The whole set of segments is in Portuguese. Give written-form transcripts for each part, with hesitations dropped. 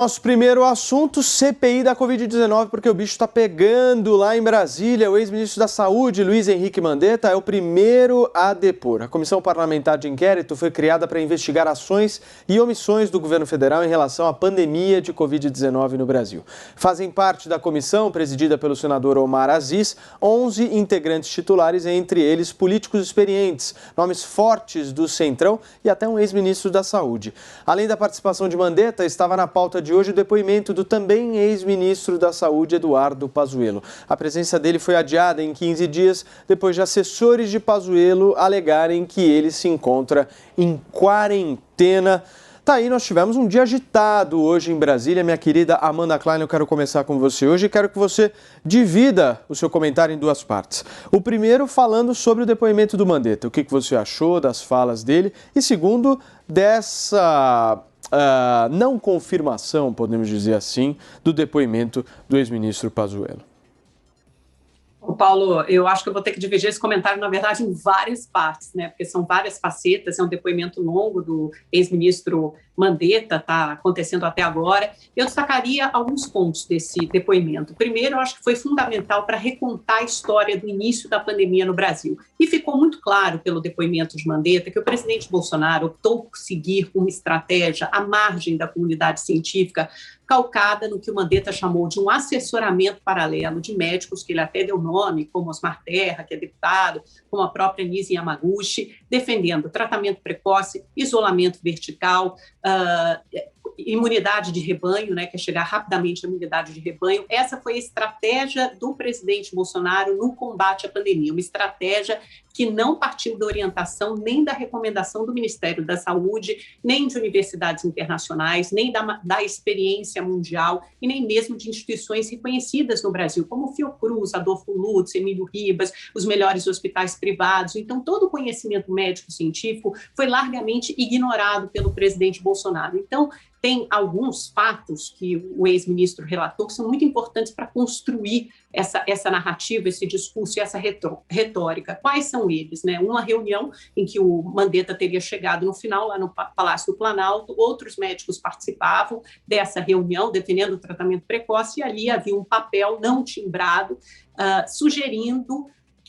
Nosso primeiro assunto, CPI da Covid-19, porque o bicho está pegando lá em Brasília. O ex-ministro da Saúde, Luiz Henrique Mandetta, é o primeiro a depor. A Comissão Parlamentar de Inquérito foi criada para investigar ações e omissões do governo federal em relação à pandemia de Covid-19 no Brasil. Fazem parte da comissão, presidida pelo senador Omar Aziz, 11 integrantes titulares, entre eles políticos experientes, nomes fortes do Centrão e até um ex-ministro da Saúde. Além da participação de Mandetta, estava na pauta de hoje o depoimento do também ex-ministro da Saúde, Eduardo Pazuello. A presença dele foi adiada em 15 dias, depois de assessores de Pazuello alegarem que ele se encontra em quarentena. Tá aí, nós tivemos um dia agitado hoje em Brasília. Minha querida Amanda Klein, eu quero começar com você hoje e quero que você divida o seu comentário em duas partes. O primeiro, falando sobre o depoimento do Mandetta. O que você achou das falas dele? E segundo, dessa não confirmação, podemos dizer assim, do depoimento do ex-ministro Pazuello. Paulo, eu acho que eu vou ter que dividir esse comentário, na verdade, em várias partes, né? Porque são várias facetas, é um depoimento longo do ex-ministro Mandetta, está acontecendo até agora. Eu destacaria alguns pontos desse depoimento. Primeiro, eu acho que foi fundamental para recontar a história do início da pandemia no Brasil. E ficou muito claro pelo depoimento de Mandetta que o presidente Bolsonaro optou por seguir uma estratégia à margem da comunidade científica, calcada no que o Mandetta chamou de um assessoramento paralelo de médicos, que ele até deu nome, como Osmar Terra, que é deputado, como a própria Nise Yamaguchi, defendendo tratamento precoce, isolamento vertical, imunidade de rebanho, né, que é chegar rapidamente à imunidade de rebanho. Essa foi a estratégia do presidente Bolsonaro no combate à pandemia, uma estratégia que não partiu da orientação nem da recomendação do Ministério da Saúde, nem de universidades internacionais, nem da experiência mundial e nem mesmo de instituições reconhecidas no Brasil, como Fiocruz, Adolfo Lutz, Emílio Ribas, os melhores hospitais privados. Então, todo o conhecimento médico-científico foi largamente ignorado pelo presidente Bolsonaro. Então, tem alguns fatos que o ex-ministro relatou que são muito importantes para construir essa narrativa, esse discurso e essa retórica. Quais são eles? Né? Uma reunião em que o Mandetta teria chegado no final, lá no Palácio do Planalto, outros médicos participavam dessa reunião, defendendo o tratamento precoce, e ali havia um papel não timbrado, sugerindo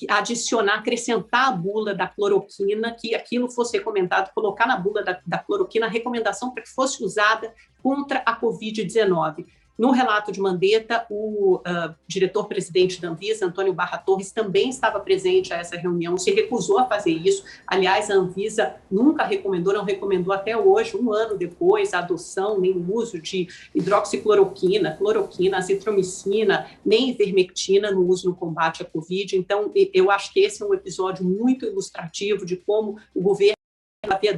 acrescentar a bula da cloroquina, que aquilo fosse recomendado, colocar na bula da cloroquina a recomendação para que fosse usada contra a Covid-19. No relato de Mandetta, o diretor-presidente da Anvisa, Antônio Barra Torres, também estava presente a essa reunião, se recusou a fazer isso. Aliás, a Anvisa nunca recomendou, não recomendou até hoje, um ano depois, a adoção nem o uso de hidroxicloroquina, cloroquina, azitromicina, nem ivermectina no uso no combate à Covid. Então, eu acho que esse é um episódio muito ilustrativo de como o governo havia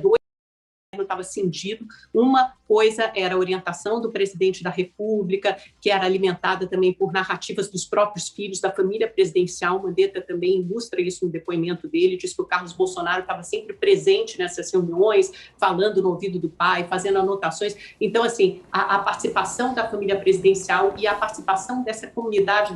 estava cindido. Uma coisa era a orientação do presidente da República, que era alimentada também por narrativas dos próprios filhos da família presidencial. Mandetta também ilustra isso no depoimento dele, diz que o Carlos Bolsonaro estava sempre presente nessas reuniões, falando no ouvido do pai, fazendo anotações. Então, assim, a participação da família presidencial e a participação dessa comunidade,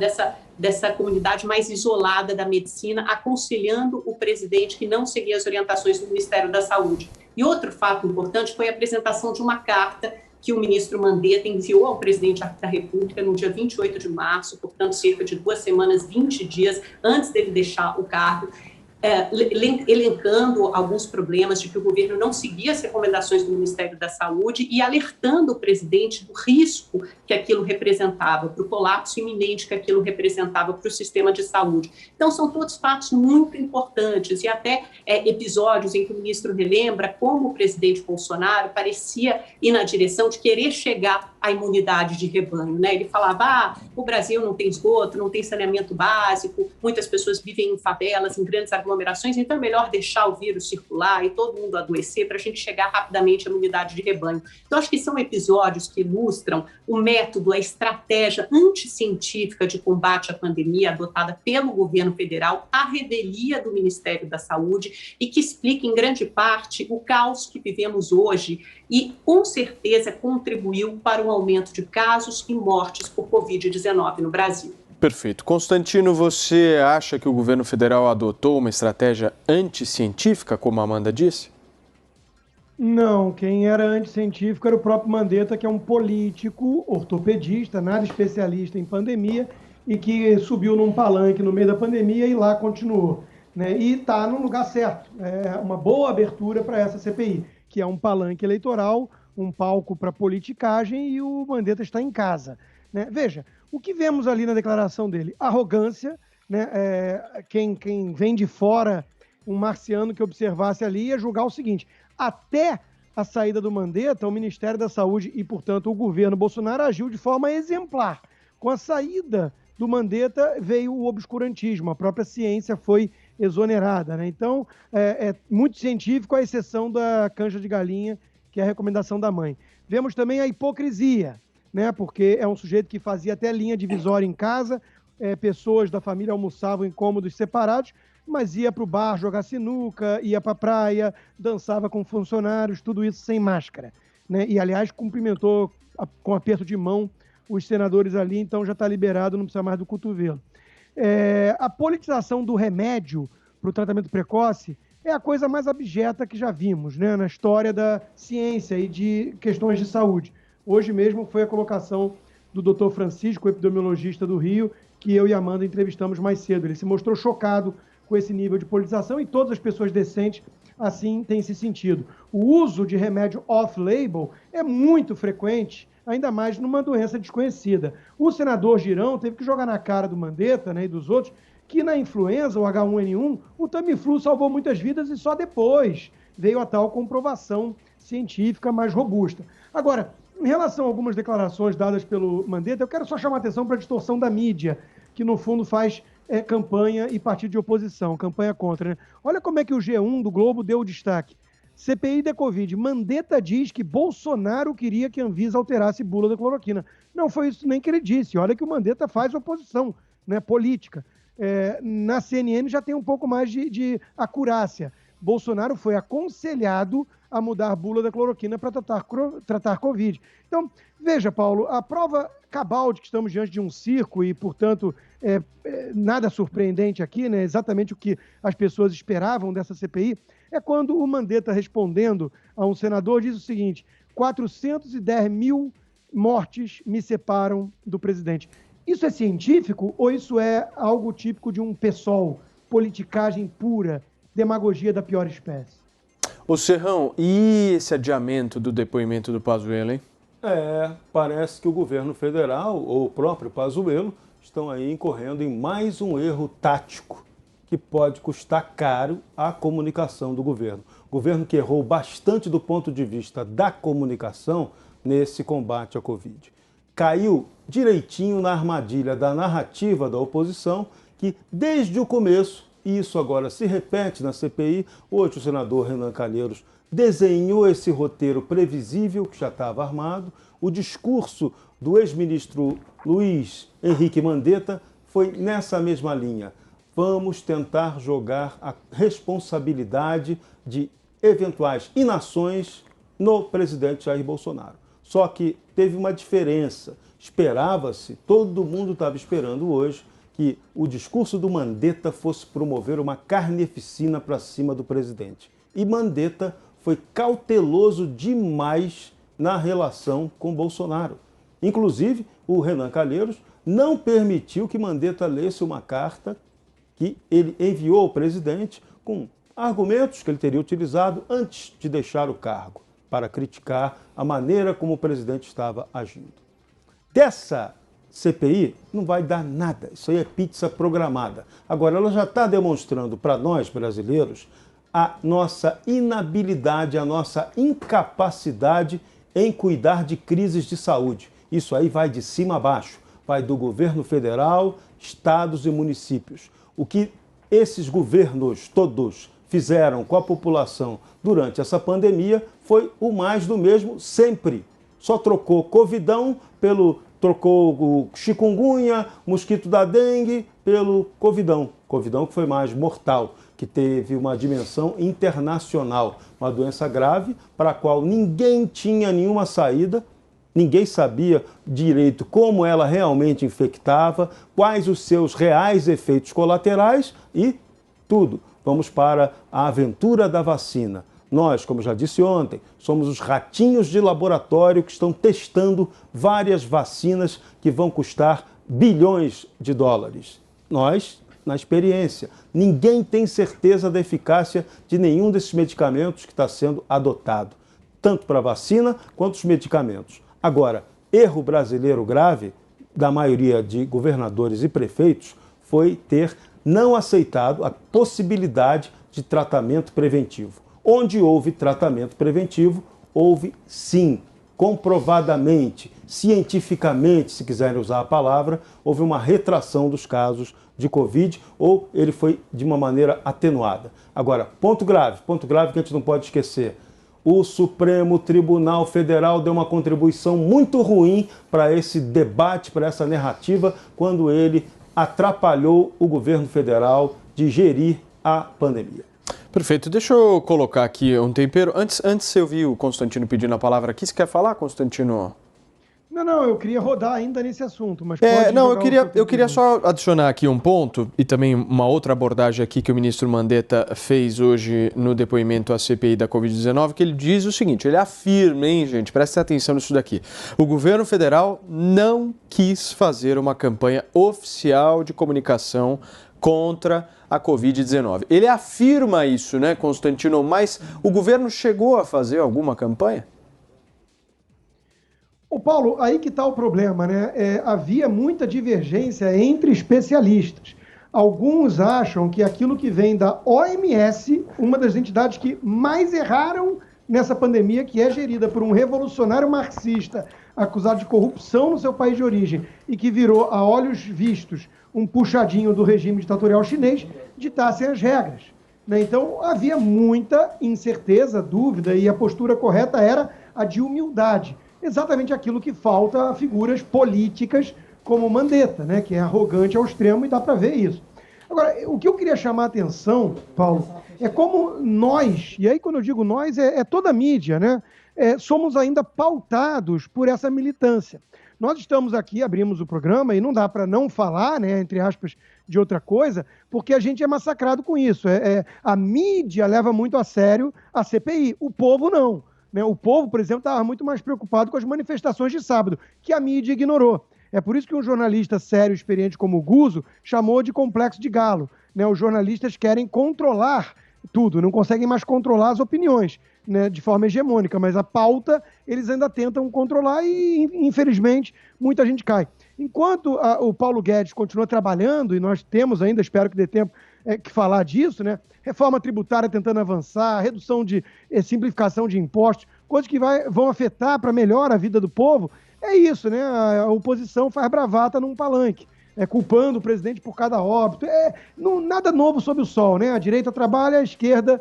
dessa comunidade mais isolada da medicina, aconselhando o presidente que não seguia as orientações do Ministério da Saúde. E outro fato importante foi a apresentação de uma carta que o ministro Mandetta enviou ao presidente da República no dia 28 de março, portanto, cerca de 2 semanas, 20 dias antes dele deixar o cargo, elencando alguns problemas de que o governo não seguia as recomendações do Ministério da Saúde e alertando o presidente do risco que aquilo representava, para o colapso iminente que aquilo representava para o sistema de saúde. Então, são todos fatos muito importantes e até episódios em que o ministro relembra como o presidente Bolsonaro parecia ir na direção de querer chegar à imunidade de rebanho, né? Ele falava, o Brasil não tem esgoto, não tem saneamento básico, muitas pessoas vivem em favelas, em grandes aglomerações, então é melhor deixar o vírus circular e todo mundo adoecer para a gente chegar rapidamente à imunidade de rebanho. Então, acho que são episódios que ilustram o método, a estratégia anticientífica de combate à pandemia adotada pelo governo federal, a revelia do Ministério da Saúde e que explica, em grande parte, o caos que vivemos hoje e, com certeza, contribuiu para o aumento de casos e mortes por Covid-19 no Brasil. Perfeito. Constantino, você acha que o governo federal adotou uma estratégia anticientífica, como a Amanda disse? Não, quem era anticientífico era o próprio Mandetta, que é um político, ortopedista, nada especialista em pandemia, e que subiu num palanque no meio da pandemia e lá continuou. Né? E está no lugar certo. É uma boa abertura para essa CPI, que é um palanque eleitoral, um palco para politicagem, e o Mandetta está em casa. Né? Veja, o que vemos ali na declaração dele? Arrogância, né? Quem vem de fora, um marciano que observasse ali, ia julgar o seguinte: até a saída do Mandetta, o Ministério da Saúde e, portanto, o governo Bolsonaro agiu de forma exemplar. Com a saída do Mandetta veio o obscurantismo, a própria ciência foi exonerada. Né? Então, é muito científico, à exceção da canja de galinha, que é a recomendação da mãe. Vemos também a hipocrisia, né? Porque é um sujeito que fazia até linha divisória em casa, pessoas da família almoçavam em cômodos separados, mas ia para o bar jogar sinuca, ia para a praia, dançava com funcionários, tudo isso sem máscara. Né? E, aliás, cumprimentou com aperto de mão os senadores ali, então já está liberado, não precisa mais do cotovelo. A politização do remédio para o tratamento precoce é a coisa mais abjeta que já vimos, né, na história da ciência e de questões de saúde. Hoje mesmo foi a colocação do Dr. Francisco, epidemiologista do Rio, que eu e a Amanda entrevistamos mais cedo. Ele se mostrou chocado com esse nível de politização e todas as pessoas decentes assim têm se sentido. O uso de remédio off-label é muito frequente, ainda mais numa doença desconhecida. O senador Girão teve que jogar na cara do Mandetta, né, e dos outros que na influenza, o H1N1, o Tamiflu salvou muitas vidas e só depois veio a tal comprovação científica mais robusta. Agora, em relação a algumas declarações dadas pelo Mandetta, eu quero só chamar a atenção para a distorção da mídia, que no fundo faz campanha e partido de oposição, campanha contra. Né? Olha como é que o G1 do Globo deu o destaque. CPI da Covid. Mandetta diz que Bolsonaro queria que a Anvisa alterasse bula da cloroquina. Não foi isso nem que ele disse. Olha que o Mandetta faz oposição, né, política. Na CNN já tem um pouco mais de acurácia. Bolsonaro foi aconselhado a mudar a bula da cloroquina para tratar Covid. Então, veja, Paulo, a prova cabal de que estamos diante de um circo e, portanto, nada surpreendente aqui, né? Exatamente o que as pessoas esperavam dessa CPI, é quando o Mandetta, respondendo a um senador, diz o seguinte: 410 mil mortes me separam do presidente. Isso é científico ou isso é algo típico de um PSOL, politicagem pura, demagogia da pior espécie? Ô Serrão, e esse adiamento do depoimento do Pazuello, hein? Parece que o governo federal, ou o próprio Pazuello, estão aí incorrendo em mais um erro tático que pode custar caro à comunicação do governo. O governo que errou bastante do ponto de vista da comunicação nesse combate à Covid. Caiu direitinho na armadilha da narrativa da oposição, que desde o começo, e isso agora se repete na CPI, hoje o senador Renan Calheiros desenhou esse roteiro previsível que já estava armado. O discurso do ex-ministro Luiz Henrique Mandetta foi nessa mesma linha. Vamos tentar jogar a responsabilidade de eventuais inações no presidente Jair Bolsonaro. Só que teve uma diferença. Esperava-se, todo mundo estava esperando hoje, que o discurso do Mandetta fosse promover uma carneficina para cima do presidente. E Mandetta foi cauteloso demais na relação com Bolsonaro. Inclusive, o Renan Calheiros não permitiu que Mandetta lesse uma carta que ele enviou ao presidente com argumentos que ele teria utilizado antes de deixar o cargo, para criticar a maneira como o presidente estava agindo. Dessa CPI não vai dar nada, isso aí é pizza programada. Agora, ela já está demonstrando para nós, brasileiros, a nossa inabilidade, a nossa incapacidade em cuidar de crises de saúde. Isso aí vai de cima a baixo, vai do governo federal, estados e municípios. O que esses governos todos fizeram com a população durante essa pandemia foi o mais do mesmo sempre. Só trocou Covidão trocou o chikungunya, mosquito da dengue, pelo Covidão. Covidão que foi mais mortal, que teve uma dimensão internacional. Uma doença grave para a qual ninguém tinha nenhuma saída, ninguém sabia direito como ela realmente infectava, quais os seus reais efeitos colaterais e tudo. Vamos para a aventura da vacina. Nós, como já disse ontem, somos os ratinhos de laboratório que estão testando várias vacinas que vão custar bilhões de dólares. Nós, na experiência, ninguém tem certeza da eficácia de nenhum desses medicamentos que está sendo adotado, tanto para a vacina quanto os medicamentos. Agora, erro brasileiro grave da maioria de governadores e prefeitos foi ter não aceitado a possibilidade de tratamento preventivo. Onde houve tratamento preventivo, houve sim, comprovadamente, cientificamente, se quiserem usar a palavra, houve uma retração dos casos de Covid ou ele foi de uma maneira atenuada. Agora, ponto grave que a gente não pode esquecer. O Supremo Tribunal Federal deu uma contribuição muito ruim para esse debate, para essa narrativa, quando ele atrapalhou o governo federal de gerir a pandemia. Perfeito. Deixa eu colocar aqui um tempero. Antes eu vi o Constantino pedindo a palavra aqui. Você quer falar, Constantino? Não, eu queria rodar ainda nesse assunto, mas pode não, eu queria só adicionar aqui um ponto e também uma outra abordagem aqui que o ministro Mandetta fez hoje no depoimento à CPI da Covid-19, que ele diz o seguinte, ele afirma, hein, gente, preste atenção nisso daqui, o governo federal não quis fazer uma campanha oficial de comunicação contra a Covid-19. Ele afirma isso, né, Constantino, mas o governo chegou a fazer alguma campanha? Ô Paulo, aí que está o problema, né? Havia muita divergência entre especialistas. Alguns acham que aquilo que vem da OMS, uma das entidades que mais erraram nessa pandemia, que é gerida por um revolucionário marxista acusado de corrupção no seu país de origem e que virou, a olhos vistos, um puxadinho do regime ditatorial chinês, ditassem as regras, né? Então, havia muita incerteza, dúvida, e a postura correta era a de humildade. Exatamente aquilo que falta a figuras políticas como Mandetta, né, que é arrogante ao extremo e dá para ver isso. Agora, o que eu queria chamar a atenção, Paulo, é como nós, e aí quando eu digo nós, é toda a mídia, né, somos ainda pautados por essa militância. Nós estamos aqui, abrimos o programa e não dá para não falar, né, entre aspas, de outra coisa, porque a gente é massacrado com isso. A mídia leva muito a sério a CPI, o povo não. O povo, por exemplo, estava muito mais preocupado com as manifestações de sábado, que a mídia ignorou. É por isso que um jornalista sério e experiente como o Guzzo chamou de complexo de galo. Os jornalistas querem controlar tudo, não conseguem mais controlar as opiniões, né, de forma hegemônica, mas a pauta eles ainda tentam controlar e, infelizmente, muita gente cai. Enquanto o Paulo Guedes continua trabalhando, e nós temos ainda, espero que dê tempo, que falar disso, né? Reforma tributária tentando avançar, redução de simplificação de impostos, coisas que vão afetar para melhor a vida do povo, é isso, né? A oposição faz bravata num palanque, culpando o presidente por cada óbito. Nada novo sob o sol, né? A direita trabalha, a esquerda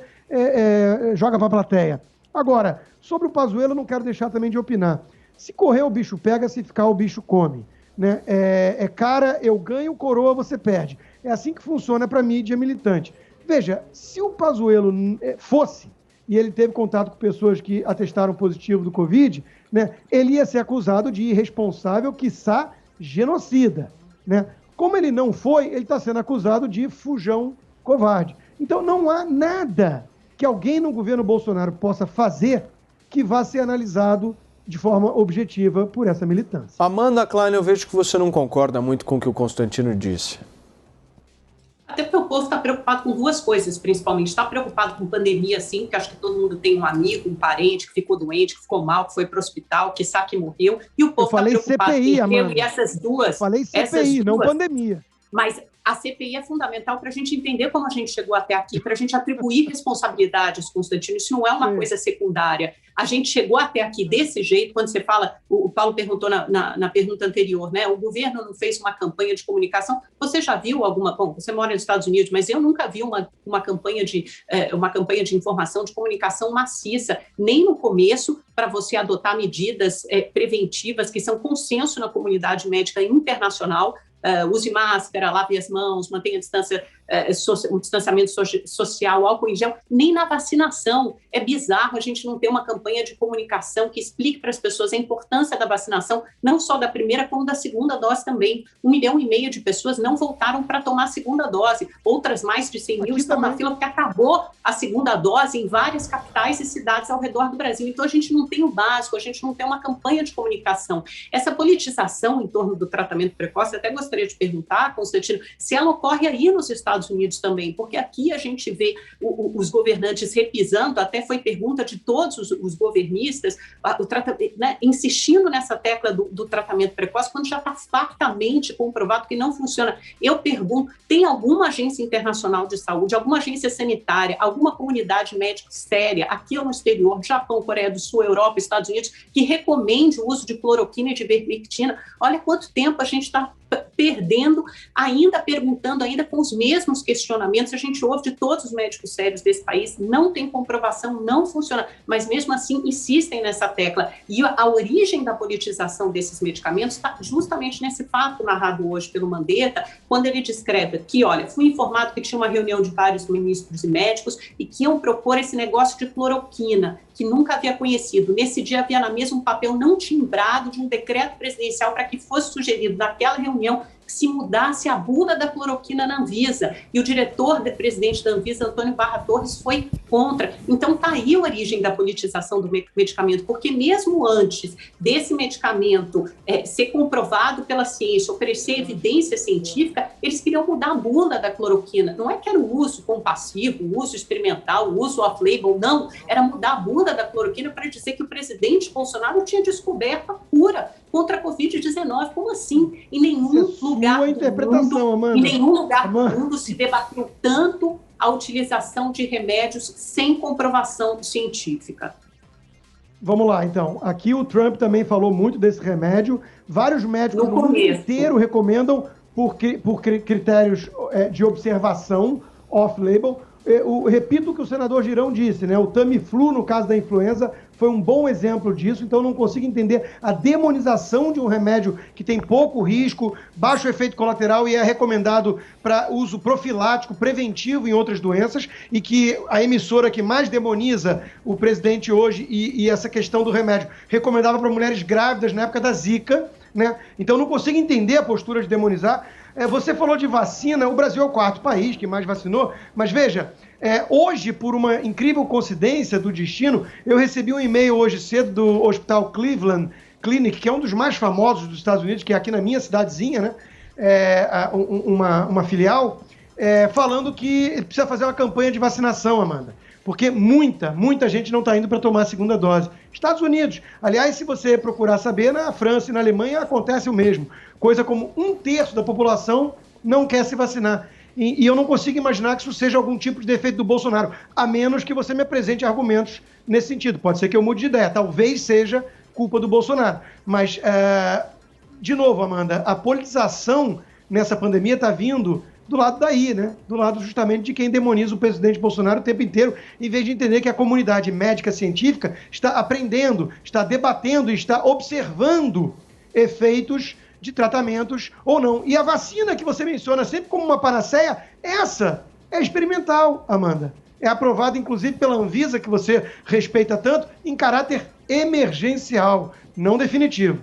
joga para a plateia. Agora, sobre o Pazuello, eu não quero deixar também de opinar. Se correr, o bicho pega, se ficar, o bicho come. Né? Cara, eu ganho, coroa, você perde. É assim que funciona para a mídia militante. Veja, se o Pazuello fosse, e ele teve contato com pessoas que atestaram positivo do Covid, né, ele ia ser acusado de irresponsável, quiçá genocida. Né? Como ele não foi, ele está sendo acusado de fujão covarde. Então não há nada que alguém no governo Bolsonaro possa fazer que vá ser analisado de forma objetiva por essa militância. Amanda Klein, eu vejo que você não concorda muito com o que o Constantino disse. Até porque o povo está preocupado com duas coisas, principalmente. Está preocupado com pandemia, sim, porque acho que todo mundo tem um amigo, um parente que ficou doente, que ficou mal, que foi para o hospital, que sabe que morreu. E o povo está preocupado com emprego. E essas duas... Eu falei CPI, não pandemia. Mas a CPI é fundamental para a gente entender como a gente chegou até aqui, para a gente atribuir responsabilidades, Constantino. Isso não é uma coisa secundária. A gente chegou até aqui desse jeito, quando você fala, o Paulo perguntou na pergunta anterior, né? O governo não fez uma campanha de comunicação. Você já viu alguma... Bom, você mora nos Estados Unidos, mas eu nunca vi uma campanha de informação, de comunicação maciça, nem no começo, para você adotar medidas preventivas que são consenso na comunidade médica internacional. Use máscara, lave as mãos, mantenha a distância o distanciamento social, álcool em gel, nem na vacinação. É bizarro a gente não ter uma campanha de comunicação que explique para as pessoas a importância da vacinação, não só da primeira, como da segunda dose também. 1,5 milhão de pessoas não voltaram para tomar a segunda dose. Outras mais de 100 mil estão na fila porque acabou a segunda dose em várias capitais e cidades ao redor do Brasil. Então, a gente não tem o básico, a gente não tem uma campanha de comunicação. Essa politização em torno do tratamento precoce, até gostaria de perguntar, Constantino, se ela ocorre aí nos Estados Unidos também, porque aqui a gente vê os governantes repisando, até foi pergunta de todos os governistas, né, insistindo nessa tecla do tratamento precoce, quando já está fartamente comprovado que não funciona. Eu pergunto, tem alguma agência internacional de saúde, alguma agência sanitária, alguma comunidade médica séria, aqui ou no exterior, Japão, Coreia do Sul, Europa, Estados Unidos, que recomende o uso de cloroquina e de ivermectina? Olha quanto tempo a gente está perdendo, ainda perguntando, ainda com os mesmos questionamentos. A gente ouve de todos os médicos sérios desse país, não tem comprovação, não funciona, mas mesmo assim insistem nessa tecla. E a origem da politização desses medicamentos está justamente nesse fato narrado hoje pelo Mandetta, quando ele descreve que, olha, fui informado que tinha uma reunião de vários ministros e médicos e que iam propor esse negócio de cloroquina, que nunca havia conhecido. Nesse dia havia na mesa um papel não timbrado de um decreto presidencial para que fosse sugerido naquela reunião que se mudasse a bula da cloroquina na Anvisa. E o presidente da Anvisa, Antônio Barra Torres, foi contra. Então está aí a origem da politização do medicamento, porque mesmo antes desse medicamento ser comprovado pela ciência, oferecer evidência científica, eles queriam mudar a bula da cloroquina. Não é que era o uso compassivo, o uso experimental, o uso off-label, não. Era mudar a bula da cloroquina para dizer que o presidente Bolsonaro tinha descoberto a cura contra a Covid-19. Como assim? Em nenhum lugar do mundo se debateu tanto a utilização de remédios sem comprovação científica. Vamos lá, então. Aqui o Trump também falou muito desse remédio. Vários médicos no mundo inteiro recomendam por critérios de observação off-label. Eu repito o que o senador Girão disse, né? O Tamiflu, no caso da influenza, foi um bom exemplo disso, então eu não consigo entender a demonização de um remédio que tem pouco risco, baixo efeito colateral e é recomendado para uso profilático, preventivo em outras doenças, e que a emissora que mais demoniza o presidente hoje e essa questão do remédio recomendava para mulheres grávidas na época da Zika, né? Então eu não consigo entender a postura de demonizar. Você falou de vacina, o Brasil é o 4º país que mais vacinou, mas veja, hoje, por uma incrível coincidência do destino, eu recebi um e-mail hoje cedo do Hospital Cleveland Clinic, que é um dos mais famosos dos Estados Unidos, que é aqui na minha cidadezinha, né? Uma filial, falando que precisa fazer uma campanha de vacinação, Amanda, porque muita gente não está indo para tomar a segunda dose. Estados Unidos, aliás, se você procurar saber, na França e na Alemanha acontece o mesmo. Coisa como 1/3 da população não quer se vacinar. E eu não consigo imaginar que isso seja algum tipo de defeito do Bolsonaro, a menos que você me apresente argumentos nesse sentido. Pode ser que eu mude de ideia, talvez seja culpa do Bolsonaro. Mas, de novo, Amanda, a politização nessa pandemia está vindo do lado daí, né? Do lado justamente de quem demoniza o presidente Bolsonaro o tempo inteiro, em vez de entender que a comunidade médica científica está aprendendo, está debatendo, está observando efeitos de tratamentos ou não. E a vacina que você menciona sempre como uma panaceia, essa é experimental, Amanda. É aprovada, inclusive, pela Anvisa, que você respeita tanto, em caráter emergencial, não definitivo.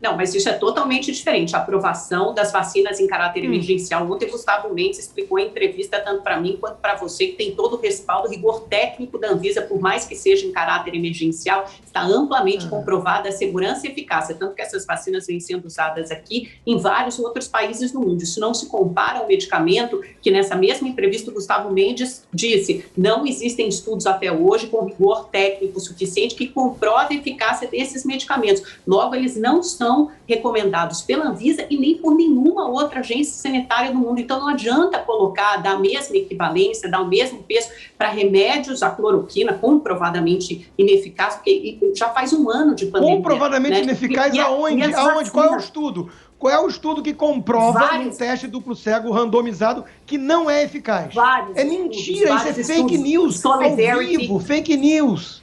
Não, mas isso é totalmente diferente. A aprovação das vacinas em caráter emergencial. Ontem, Gustavo Mendes explicou em entrevista, tanto para mim quanto para você, que tem todo o respaldo, rigor técnico da Anvisa, por mais que seja em caráter emergencial, está amplamente comprovada a segurança e eficácia, tanto que essas vacinas vêm sendo usadas aqui em vários outros países do mundo. Isso não se compara ao medicamento que, nessa mesma entrevista, o Gustavo Mendes disse: não existem estudos até hoje com rigor técnico suficiente que comprove a eficácia desses medicamentos. Logo, eles não são recomendados pela Anvisa e nem por nenhuma outra agência sanitária do mundo. Então, não adianta dar a mesma equivalência, dar o mesmo peso para remédios, a cloroquina, comprovadamente ineficaz, porque já faz um ano de pandemia. Comprovadamente ineficaz aonde? Qual é o estudo? Qual é o estudo que comprova num teste duplo cego randomizado que não é eficaz? Vários mentira, isso é fake news ao vivo, fake news.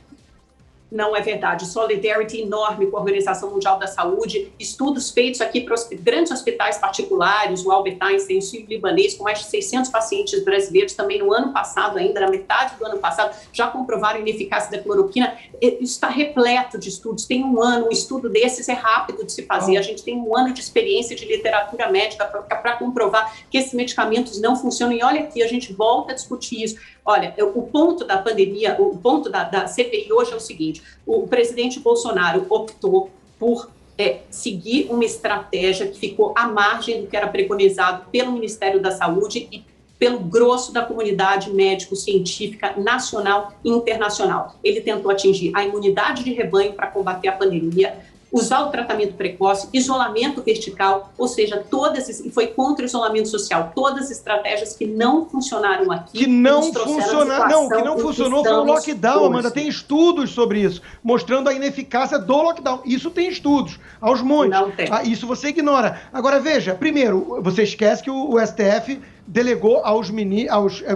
Não é verdade. Solidarity enorme com a Organização Mundial da Saúde, estudos feitos aqui para grandes hospitais particulares, o Albert Einstein, o Sírio-Libanês, com mais de 600 pacientes brasileiros, também no ano passado, ainda na metade do ano passado, já comprovaram a ineficácia da cloroquina. Isso está repleto de estudos. Tem um ano, um estudo desses é rápido de se fazer. A gente tem um ano de experiência de literatura médica para comprovar que esses medicamentos não funcionam. E olha aqui, a gente volta a discutir isso. Olha, o ponto da pandemia, o ponto da CPI hoje é o seguinte: o presidente Bolsonaro optou por seguir uma estratégia que ficou à margem do que era preconizado pelo Ministério da Saúde e pelo grosso da comunidade médico-científica nacional e internacional. Ele tentou atingir a imunidade de rebanho para combater a pandemia, usar o tratamento precoce, isolamento vertical, ou seja, e foi contra o isolamento social, todas as estratégias que não funcionaram aqui. Que não funcionou foi o lockdown, hoje. Amanda, tem estudos sobre isso, mostrando a ineficácia do lockdown. Isso tem estudos, aos montes. Não tem. Isso você ignora. Agora, veja, primeiro, você esquece que o STF delegou aos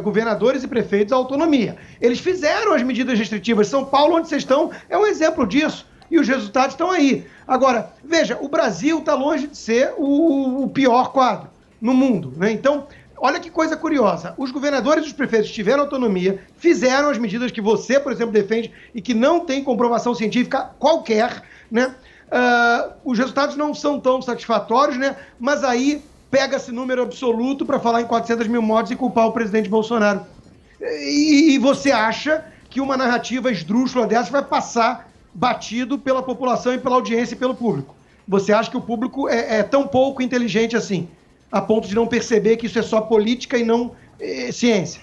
governadores e prefeitos a autonomia. Eles fizeram as medidas restritivas. São Paulo, onde vocês estão, é um exemplo disso. E os resultados estão aí. Agora, veja, o Brasil está longe de ser o pior quadro no mundo, né? Então, olha que coisa curiosa. Os governadores e os prefeitos tiveram autonomia, fizeram as medidas que você, por exemplo, defende e que não tem comprovação científica qualquer, né? Os resultados não são tão satisfatórios, né? Mas aí pega-se número absoluto para falar em 400 mil mortes e culpar o presidente Bolsonaro. E você acha que uma narrativa esdrúxula dessa vai passar batido pela população e pela audiência e pelo público? Você acha que o público é tão pouco inteligente assim, a ponto de não perceber que isso é só política e não ciência?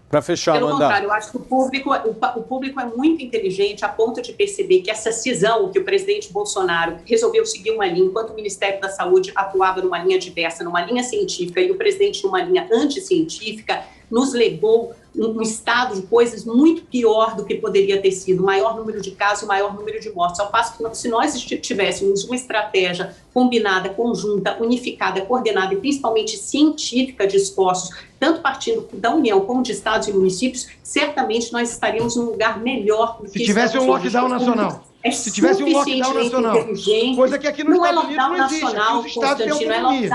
Para fechar, Pelo Amanda. contrário, eu acho que o público é muito inteligente a ponto de perceber que essa cisão que o presidente Bolsonaro resolveu seguir uma linha, enquanto o Ministério da Saúde atuava numa linha diversa, numa linha científica, e o presidente numa linha anticientífica, nos levou um estado de coisas muito pior do que poderia ter sido, maior número de casos, maior número de mortes. Ao passo que, se nós tivéssemos uma estratégia combinada, conjunta, unificada, coordenada e principalmente científica de esforços, tanto partindo da União como de estados e municípios, certamente nós estaríamos num lugar melhor. Se tivesse um lockdown nacional. Se tivesse um lockdown nacional, coisa que aqui nos Estados Unidos não existe, aqui os estados têm autonomia.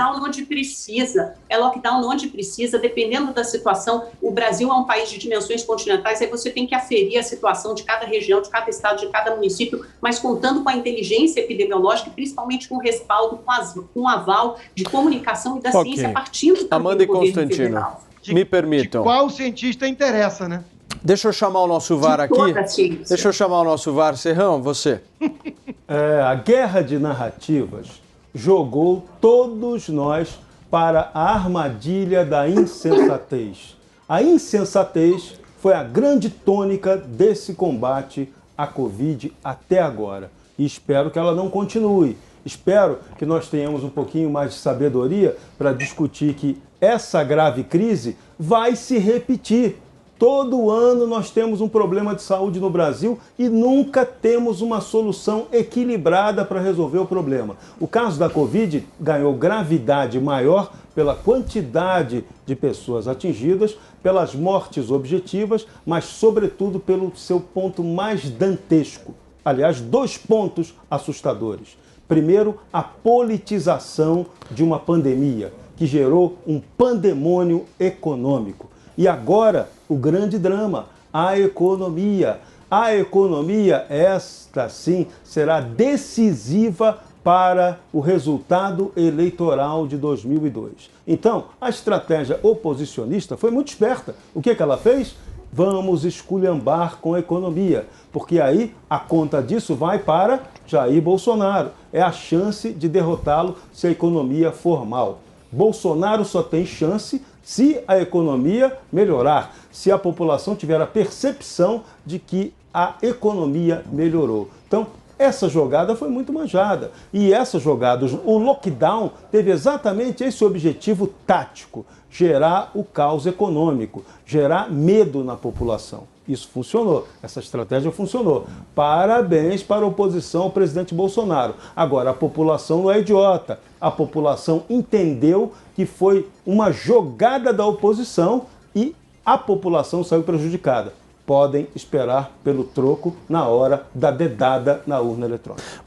É lockdown onde precisa, dependendo da situação. O Brasil é um país de dimensões continentais, aí você tem que aferir a situação de cada região, de cada estado, de cada município, mas contando com a inteligência epidemiológica e principalmente com o respaldo, com o aval de comunicação e da ciência partindo do Amanda e Constantino, federal. me permitam. De qual cientista interessa, né? Deixa eu chamar o nosso VAR aqui. Deixa eu chamar o nosso VAR. Serrão, você. A guerra de narrativas jogou todos nós para a armadilha da insensatez. A insensatez foi a grande tônica desse combate à Covid até agora. E espero que ela não continue. Espero que nós tenhamos um pouquinho mais de sabedoria para discutir que essa grave crise vai se repetir. Todo ano nós temos um problema de saúde no Brasil e nunca temos uma solução equilibrada para resolver o problema. O caso da Covid ganhou gravidade maior pela quantidade de pessoas atingidas, pelas mortes objetivas, mas sobretudo pelo seu ponto mais dantesco. Aliás, 2 pontos assustadores. Primeiro, a politização de uma pandemia que gerou um pandemônio econômico. E agora, o grande drama, a economia. A economia, esta sim, será decisiva para o resultado eleitoral de 2002. Então, a estratégia oposicionista foi muito esperta. O que ela fez? Vamos esculhambar com a economia, porque aí a conta disso vai para Jair Bolsonaro. É a chance de derrotá-lo se a economia for mal. Bolsonaro só tem chance se a economia melhorar, se a população tiver a percepção de que a economia melhorou. Então, essa jogada foi muito manjada. E essa jogada, o lockdown, teve exatamente esse objetivo tático: gerar o caos econômico, gerar medo na população. Isso funcionou, essa estratégia funcionou. Parabéns para a oposição ao presidente Bolsonaro. Agora, a população não é idiota. A população entendeu que foi uma jogada da oposição e a população saiu prejudicada. podem esperar pelo troco na hora da dedada na urna eletrônica.